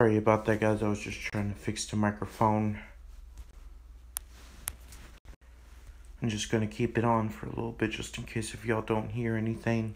Sorry about that, guys. I was just trying to fix the microphone. I'm just gonna keep it on for a little bit just in case if y'all don't hear anything.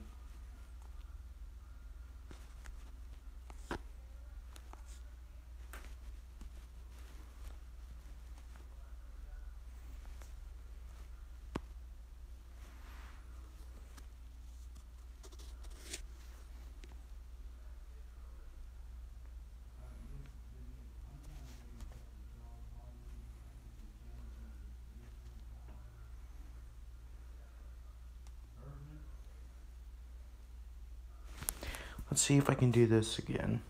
Let's see if I can do this again.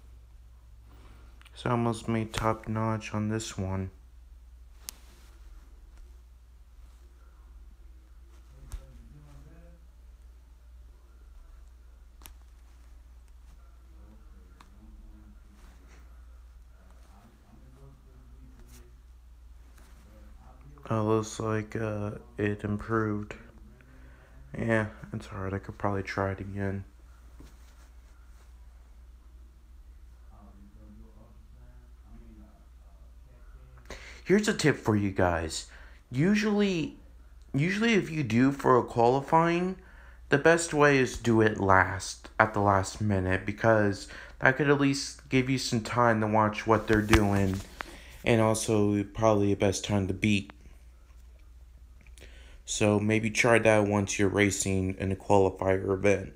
So I almost made top notch on this one. Looks like it improved. Yeah, it's alright. I could probably try it again. Here's a tip for you guys. Usually if you do for a qualifying, the best way is do it at the last minute, because that could at least give you some time to watch what they're doing, and also probably the best time to beat. So maybe try that once you're racing in a qualifier event.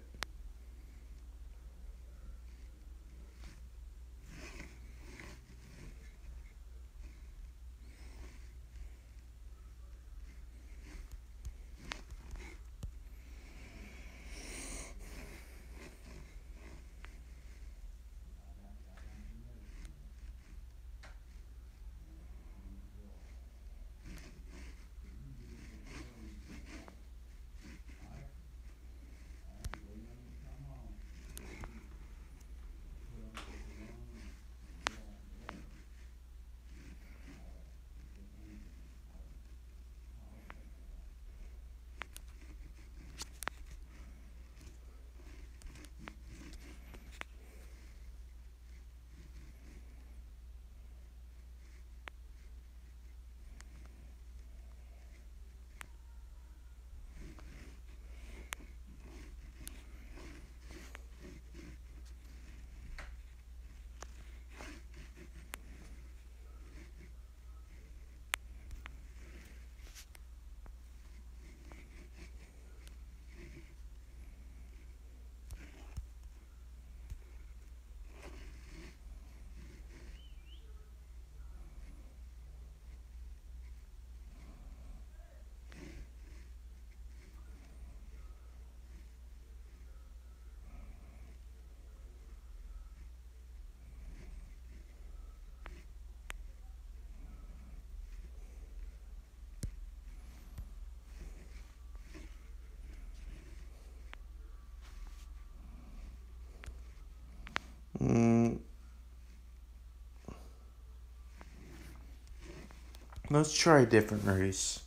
Let's try a different race.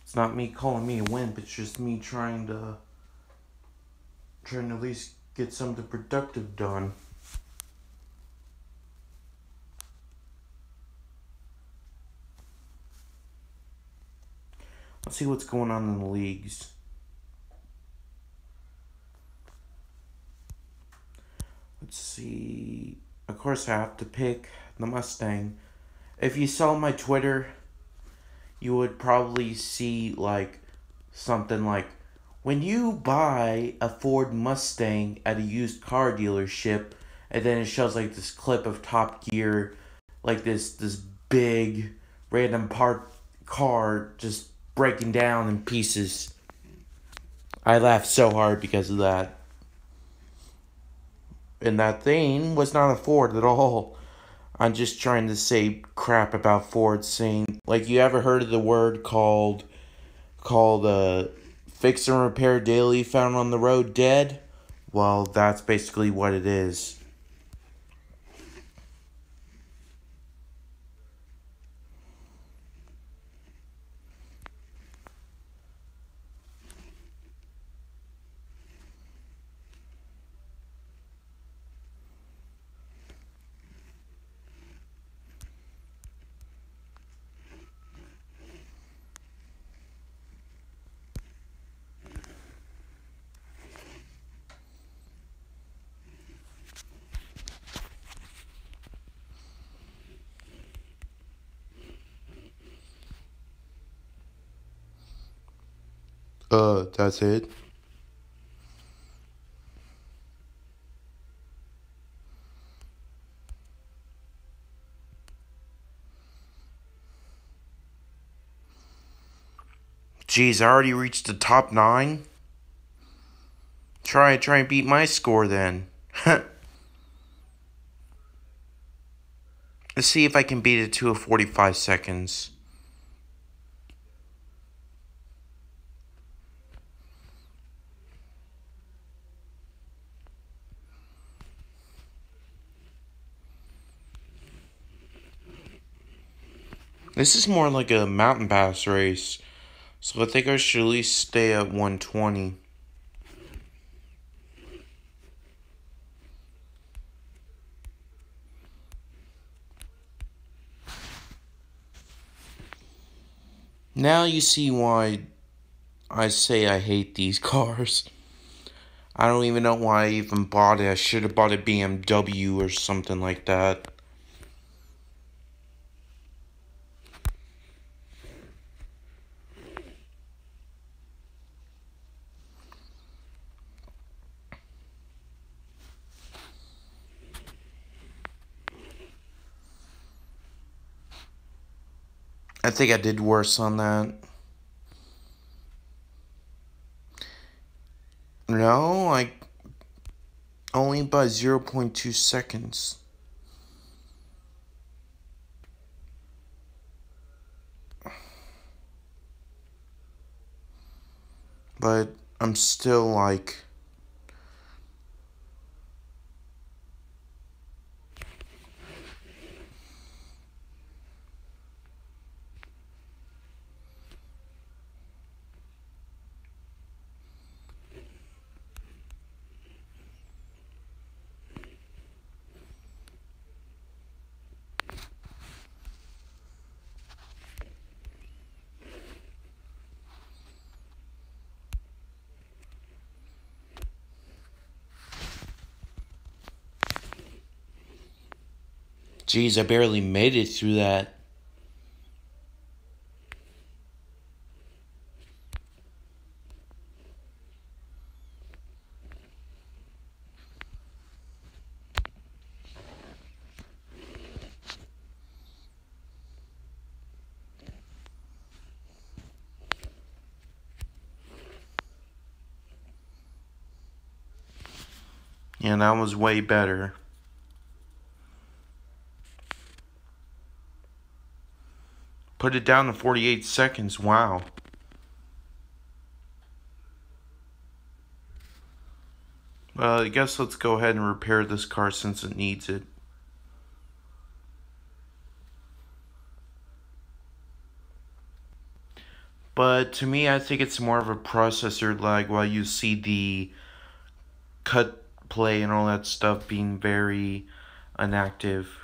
It's not me calling me a wimp, it's just me trying to at least get something productive done. Let's see what's going on in the leagues. Let's see. Of course, I have to pick the Mustang. If you saw my Twitter, you would probably see something like, when you buy a Ford Mustang at a used car dealership, and then it shows this clip of Top Gear, this big random parked car just breaking down in pieces. I laughed so hard because of that. And that thing was not a Ford at all. I'm just trying to say crap about Ford, saying, you ever heard of the word called fix and repair daily, found on the road dead? Well, that's basically what it is. That's it. Jeez, I already reached the top 9. Try and beat my score then. Let's see if I can beat it to a 45 seconds. This is more like a mountain pass race, so I think I should at least stay at 120. Now you see why I say I hate these cars. I don't even know why I even bought it. I should have bought a BMW or something like that. I think I did worse on that. No, only by 0.2 seconds. But I'm still like... Jeez, I barely made it through that. Yeah, that was way better. Put it down to 48 seconds. Wow. I guess let's go ahead and repair this car since it needs it. But to me, I think it's more of a processor lag while you see the cut play and all that stuff being very inactive.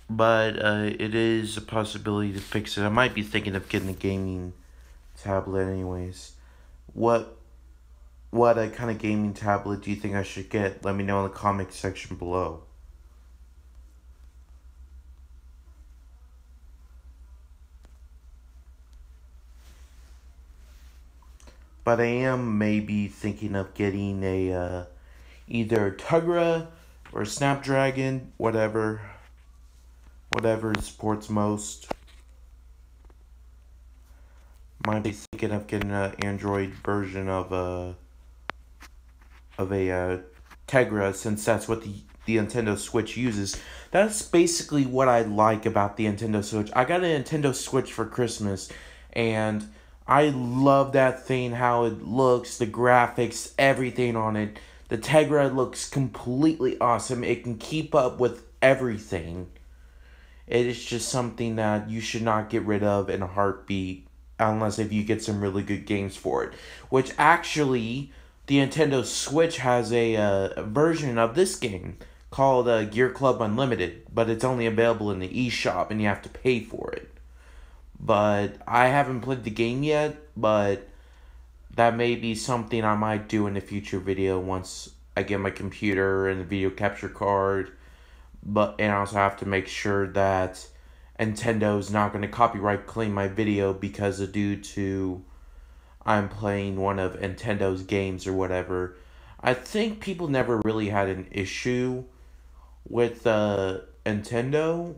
But it is a possibility to fix it. I might be thinking of getting a gaming tablet anyways. What kind of gaming tablet do you think I should get? Let me know in the comment section below. But I am maybe thinking of getting a either Tegra or Snapdragon, whatever it supports most. Might be thinking of getting an Android version of a Tegra, since that's what the Nintendo Switch uses. That's basically what I like about the Nintendo Switch. I got a Nintendo Switch for Christmas, and I love that thing, how it looks, the graphics, everything on it. The Tegra looks completely awesome. It can keep up with everything. It is just something that you should not get rid of in a heartbeat, unless if you get some really good games for it. Which actually, the Nintendo Switch has a version of this game called Gear Club Unlimited, but it's only available in the eShop and you have to pay for it. But I haven't played the game yet, but that may be something I might do in a future video once I get my computer and the video capture card. And I also have to make sure that Nintendo's not going to copyright claim my video because due to I'm playing one of Nintendo's games or whatever. I think people never really had an issue with Nintendo.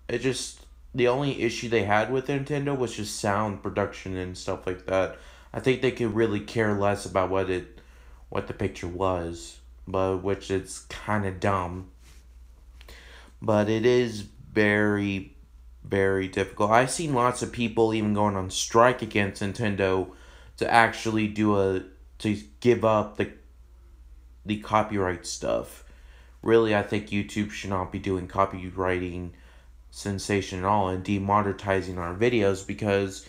It just the only issue they had with Nintendo was just sound production and stuff like that. I think they could really care less about what the picture was, but which is kind of dumb. But it is very difficult. I've seen lots of people even going on strike against Nintendo to actually to give up the copyright stuff. Really, I think YouTube should not be doing copywriting sensation at all and demonetizing our videos, because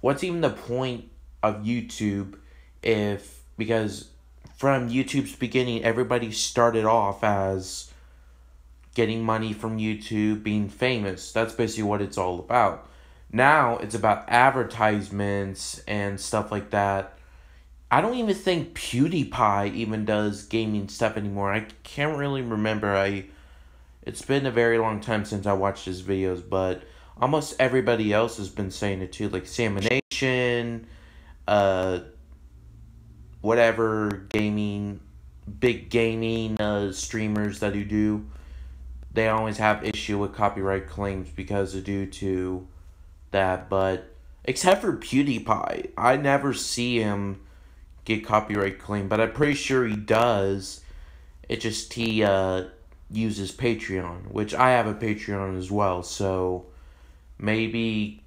what's even the point of YouTube if, because from YouTube's beginning everybody started off as getting money from YouTube, being famous. That's basically what it's all about. Now it's about advertisements and stuff like that. I don't even think PewDiePie even does gaming stuff anymore. I can't really remember. It's been a very long time since I watched his videos, but almost everybody else has been saying it too, like Samination, uh, whatever big gaming streamers that you do. They always have issue with copyright claims because of due to that, but except for PewDiePie, I never see him get copyright claim, but I'm pretty sure he does. It just he uses Patreon, which I have a Patreon as well, so maybe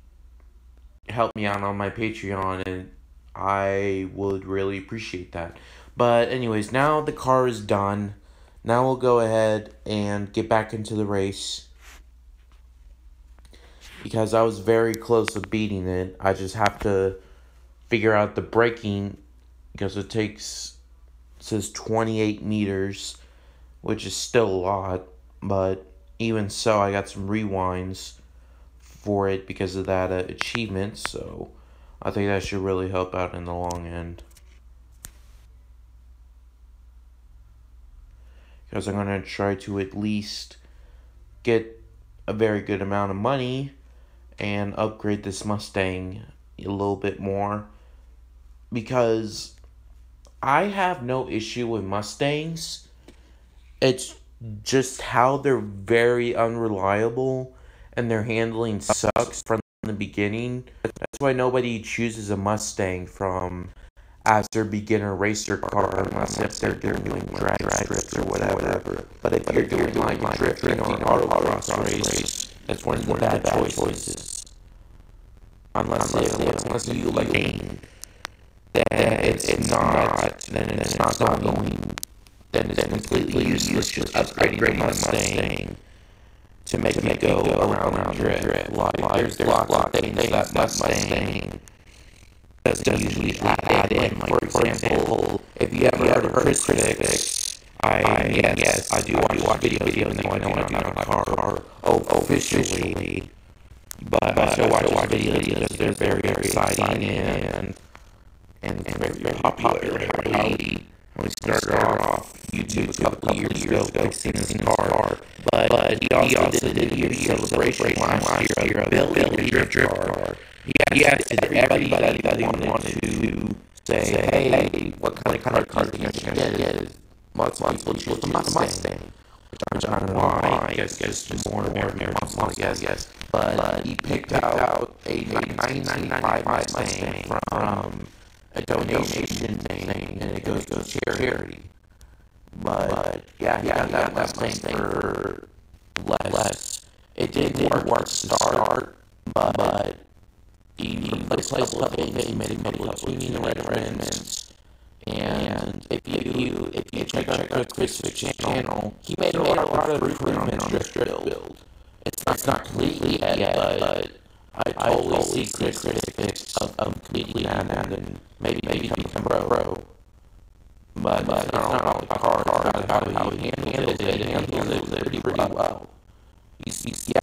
help me out on my Patreon and I would really appreciate that. But anyways, now the car is done. Now we'll go ahead and get back into the race, because I was very close to beating it. I just have to figure out the braking, because it says 28 meters, which is still a lot, but even so, I got some rewinds for it because of that achievement, so I think that should really help out in the long end. Because I'm going to try to at least get a very good amount of money and upgrade this Mustang a little bit more, because I have no issue with Mustangs. It's just how they're very unreliable and their handling sucks from the beginning. That's why nobody chooses a Mustang as their beginner racer car unless if they're doing drag strips or whatever. But if you're doing like drifting or autocross race, that's one of the bad choices. Unless you like gain, then it's not going. Then it's completely useless just upgrading the Mustang to make it go around and drift. There's lots of things that Mustang doesn't usually add in. Like, for example, if you ever heard of Chris Fix, I do watch videos, even though I do not have a car officially. But I still watch videos because they're very exciting and very popular. When we started off YouTube a couple of years ago, fixing this car, but he also did a video celebration last year of building a drift car. He asked everybody that he wanted to say, hey, what kind of car do you think I should get? Lots of people choose the Mustang, which I don't know why. I guess just more American muscle, I guess. But he picked out a 1995 Mustang from a donation thing, and it goes to charity. But yeah, he got that Mustang for less. It didn't work to start, but he replaced a couple of things. He made a couple of tuning arrangements. And if you check out Chris Fix's channel, he made a lot of improvement on the drift build. It's not completely yet, but I totally see Chris Fix of completely and maybe become pro. But it's not only the car, how he handles it, and handles it pretty well.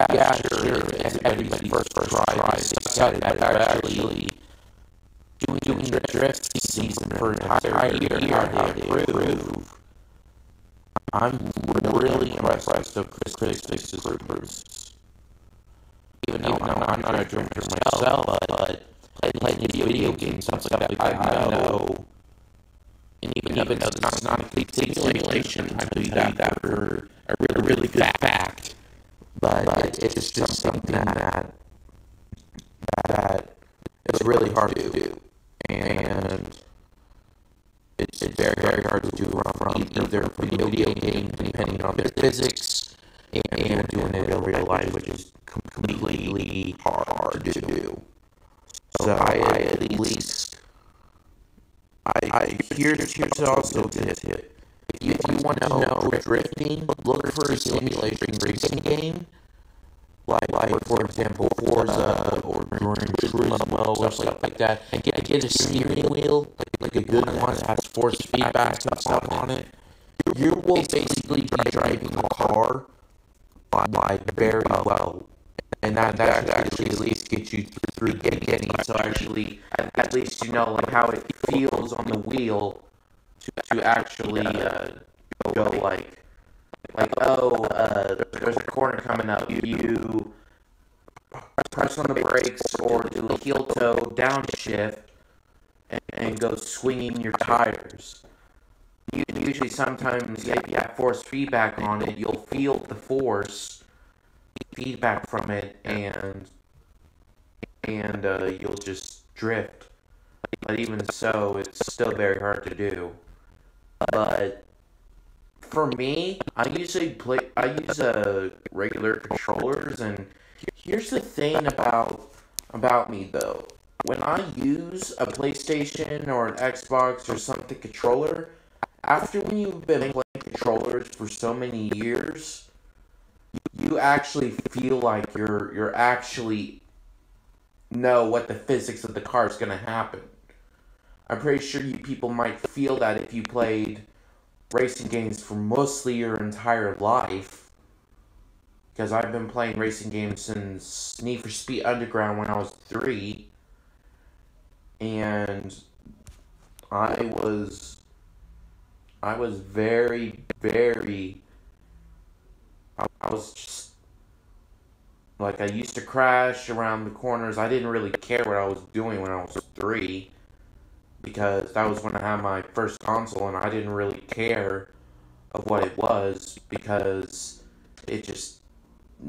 Yeah, sure, everybody first tries to suck at actually doing the drift season for an entire year, how they improve. I'm really impressed with Chris Fix's improvements. Even though I'm not a drifter myself, but playing video games and stuff like that, I know. And even though this is not a complete simulation, I tell you that for a really good fact. But it's just something that it's really hard to do. And it's very hard to do from either video game, depending on their physics, and doing it in real life, which is completely hard to do. So I at least here's also a tip. If you want to know drifting, look for a simulation racing game, like for example Forza or Gran Turismo or stuff like that, and get a steering wheel, like a good one that has force feedback and stuff on it. You will basically be driving a car like very well, and that should actually at least get you through getting. So actually, at least you know like how it feels on the wheel to actually go like oh there's a corner coming up. You press on the brakes or do a heel toe downshift and go swinging your tires. Usually, sometimes if you have force feedback on it, you'll feel the force feedback from it, and you'll just drift. But even so, it's still very hard to do. But for me, I use regular controllers, and here's the thing about me though. When I use a PlayStation or an Xbox or something controller, after when you've been playing controllers for so many years, you actually feel like you're actually know what the physics of the car is going to happen. I'm pretty sure you people might feel that if you played racing games for mostly your entire life. Because I've been playing racing games since Need for Speed Underground when I was 3. And I was very I was just like I used to crash around the corners. I didn't really care what I was doing when I was 3 because that was when I had my first console and I didn't really care of what it was because it just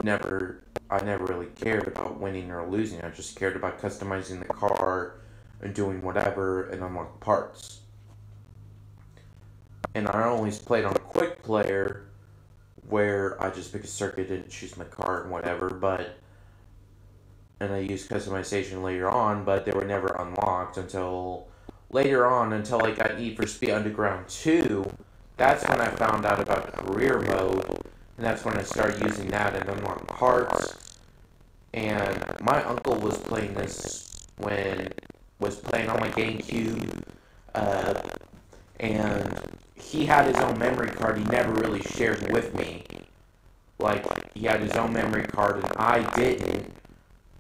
I never really cared about winning or losing. I just cared about customizing the car and doing whatever and unlock parts. And I always played on a quick player where I just pick a circuit and choose my car and whatever, but and I used customization later on, but they were never unlocked until later on until I got Need for Speed Underground 2. That's when I found out about career mode, and that's when I started using that and unlock parts. And my uncle was playing this when was playing on my GameCube, uh, and he had his own memory card. He never really shared with me. Like he had his own memory card and I didn't,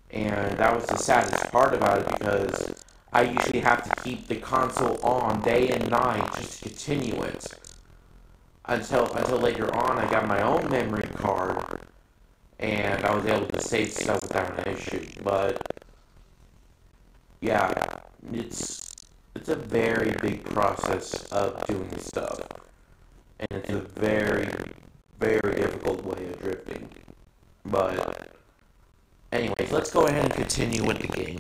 and that was the saddest part about it because I usually have to keep the console on day and night just to continue it until later on I got my own memory card and I was able to save stuff without an issue. But yeah, it's a very big process of doing stuff, and it's a very difficult way of drifting. But anyways, let's go ahead and continue with the game.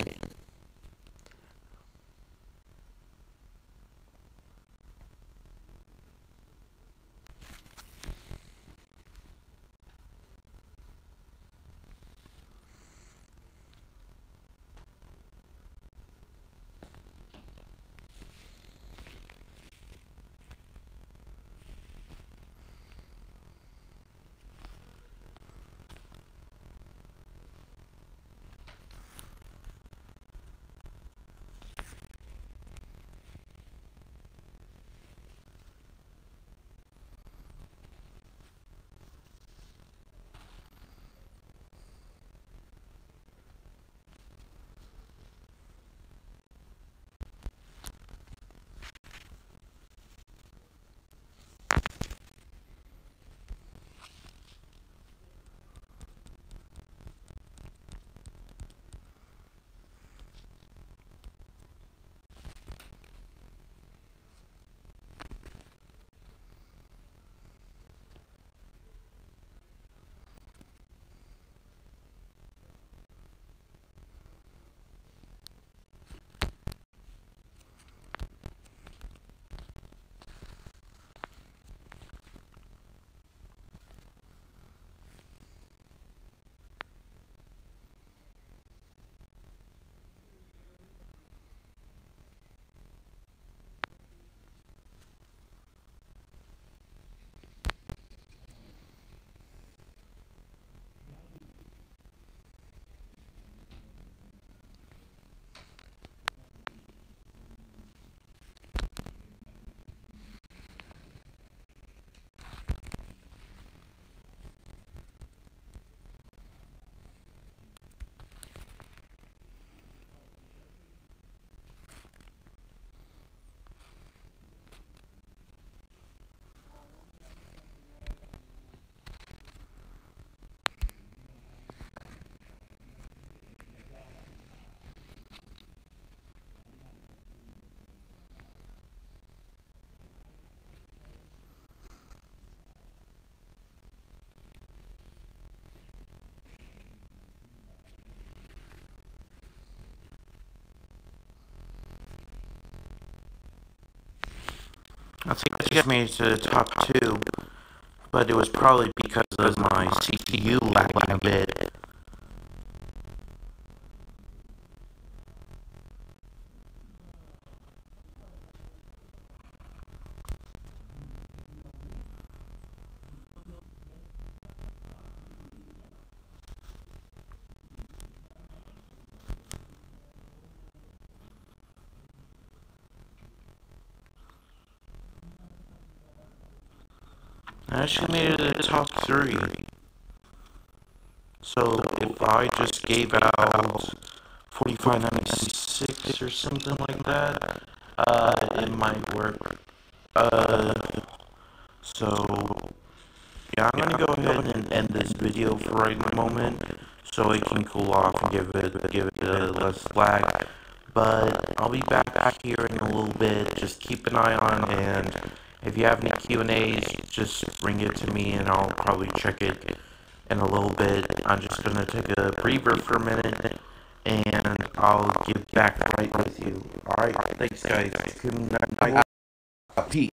I think I just made it to the top 2, but it was probably because of my CPU lagging a bit. I actually made it to the top 3. So if I just gave out 4596 or something like that, it might work. Uh, so yeah, I'm gonna go ahead and end this video for right the moment, so it can cool off and give it a less lag. But I'll be back here in a little bit. Just keep an eye on, and if you have any Q&As, just bring it to me, and I'll probably check it in a little bit. I'm just gonna take a breather for a minute, and I'll get back right with you. Alright, thanks guys. Takumi, Peace.